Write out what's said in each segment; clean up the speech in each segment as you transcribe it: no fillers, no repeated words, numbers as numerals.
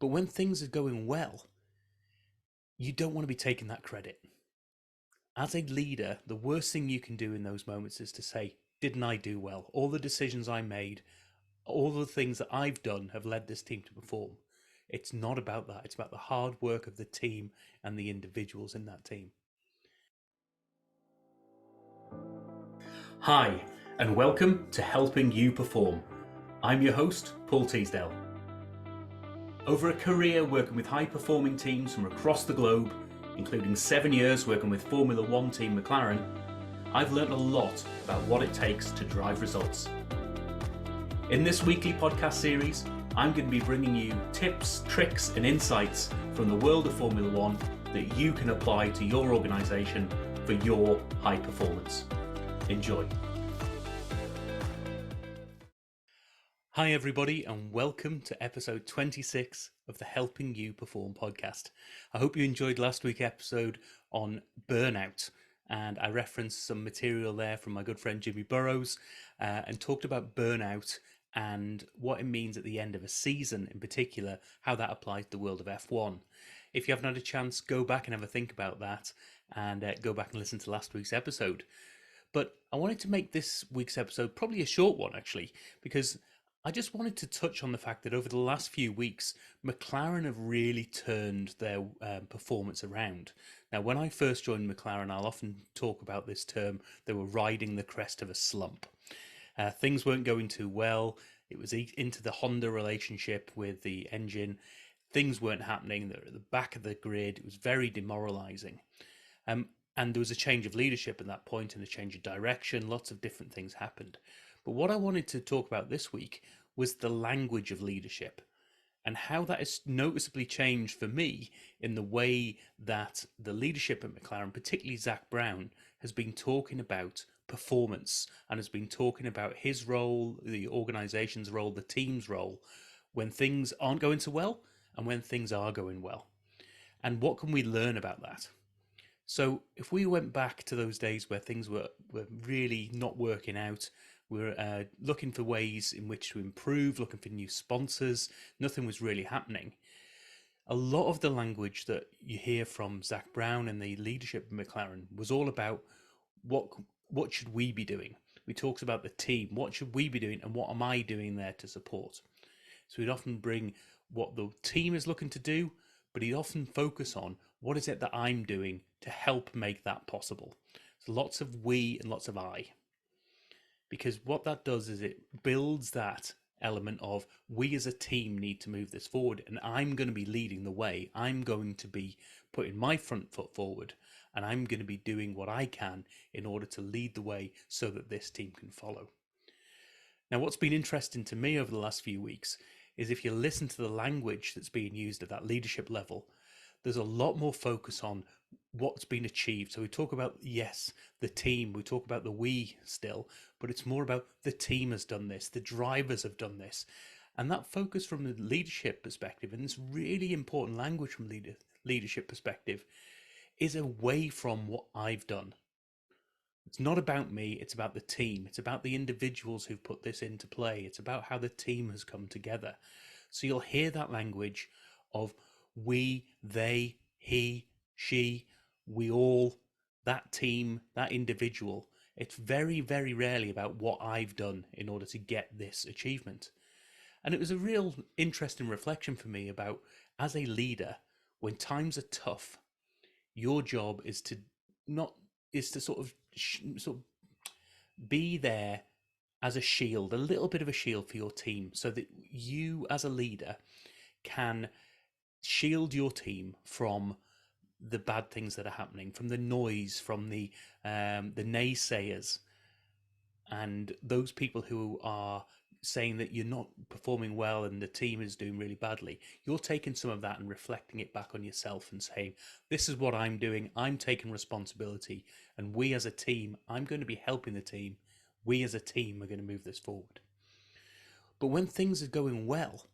But when things are going well, you don't want to be taking that credit. As a leader, the worst thing you can do in those moments is to say, didn't I do well? All the decisions I made, all the things that I've done have led this team to perform. It's not about that. It's about the hard work of the team and the individuals in that team. Hi, and welcome to Helping You Perform. I'm your host, Paul Teasdale. Over a career working with high-performing teams from across the globe, including 7 years working with Formula One team McLaren, I've learned a lot about what it takes to drive results. In this weekly podcast series, I'm going to be bringing you tips, tricks and insights from the world of Formula One that you can apply to your organisation for your high performance. Enjoy. Hi everybody and welcome to episode 26 of the Helping You Perform podcast. I hope you enjoyed last week's episode on burnout, and I referenced some material there from my good friend Jimmy Burrows and talked about burnout and what it means at the end of a season, in particular how that applies to the world of F1. If you haven't had a chance, go back and have a think about that and go back and listen to last week's episode. But I wanted to make this week's episode probably a short one actually, because I just wanted to touch on the fact that over the last few weeks, McLaren have really turned their performance around. Now, when I first joined McLaren, I'll often talk about this term, they were riding the crest of a slump. Things weren't going too well. It was into the Honda relationship with the engine. Things weren't happening. They were at the back of the grid. It was very demoralizing. And there was a change of leadership at that point and a change of direction. Lots of different things happened. But what I wanted to talk about this week was the language of leadership and how that has noticeably changed for me in the way that the leadership at McLaren, particularly Zak Brown, has been talking about performance and has been talking about his role, the organization's role, the team's role, when things aren't going so well and when things are going well. And what can we learn about that? So if we went back to those days where things were really not working out, we were looking for ways in which to improve, looking for new sponsors, nothing was really happening. A lot of the language that you hear from Zak Brown and the leadership of McLaren was all about what should we be doing? We talked about the team, what should we be doing and what am I doing there to support? So we'd often bring what the team is looking to do, but he'd often focus on what is it that I'm doing to help make that possible. So lots of we and lots of I. Because what that does is it builds that element of we as a team need to move this forward, and I'm going to be leading the way. I'm going to be putting my front foot forward, and I'm going to be doing what I can in order to lead the way so that this team can follow. Now, what's been interesting to me over the last few weeks is if you listen to the language that's being used at that leadership level, there's a lot more focus on what's been achieved. So we talk about, yes, the team, we talk about the we still, but it's more about the team has done this, the drivers have done this. And that focus from the leadership perspective, and this really important language from leadership perspective, is away from what I've done. It's not about me, it's about the team. It's about the individuals who've put this into play. It's about how the team has come together. So you'll hear that language of we, they, he, she, we all, that team, that individual. It's very, very rarely about what I've done in order to get this achievement. And it was a real interesting reflection for me about, as a leader, when times are tough, your job is to sort of be there as a shield, a little bit of a shield for your team, so that you as a leader can shield your team from the bad things that are happening, from the noise, from the naysayers, and those people who are saying that you're not performing well and the team is doing really badly. You're taking some of that and reflecting it back on yourself and saying, this is what I'm doing, I'm taking responsibility, and we as a team, I'm going to be helping the team. We as a team are going to move this forward. But when things are going well,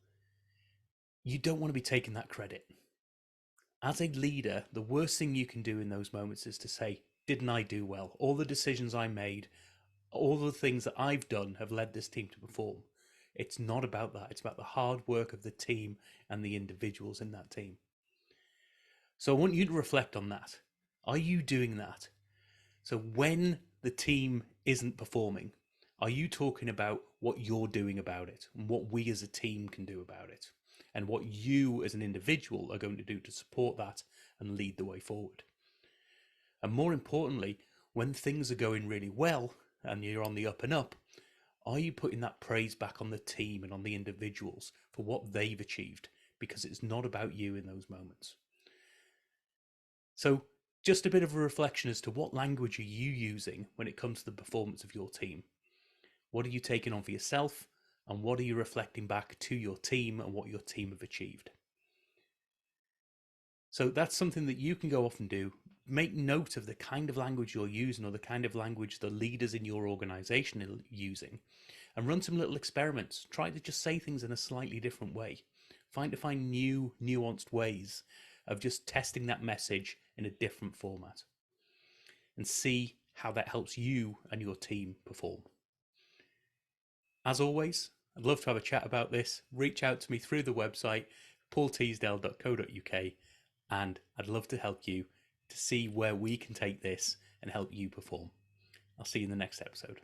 you don't want to be taking that credit. As a leader, the worst thing you can do in those moments is to say, didn't I do well? All the decisions I made, all the things that I've done have led this team to perform. It's not about that. It's about the hard work of the team and the individuals in that team. So I want you to reflect on that. Are you doing that? So when the team isn't performing, are you talking about what you're doing about it and what we as a team can do about it and what you as an individual are going to do to support that and lead the way forward? And more importantly, when things are going really well and you're on the up and up, are you putting that praise back on the team and on the individuals for what they've achieved? Because it's not about you in those moments. So just a bit of a reflection as to what language are you using when it comes to the performance of your team? What are you taking on for yourself? And what are you reflecting back to your team and what your team have achieved? So that's something that you can go off and do. Make note of the kind of language you're using or the kind of language the leaders in your organization are using, and run some little experiments. Try to just say things in a slightly different way. Find new, nuanced ways of just testing that message in a different format and see how that helps you and your team perform. As always, I'd love to have a chat about this. Reach out to me through the website, paulteasdale.co.uk, and I'd love to help you to see where we can take this and help you perform. I'll see you in the next episode.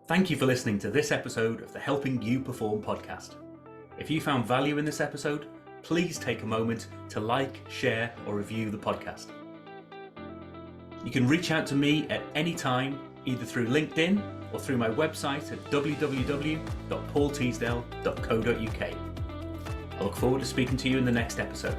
Thank you for listening to this episode of the Helping You Perform podcast. If you found value in this episode, please take a moment to like, share, or review the podcast. You can reach out to me at any time, either through LinkedIn or through my website at www.paulteasdale.co.uk. I look forward to speaking to you in the next episode.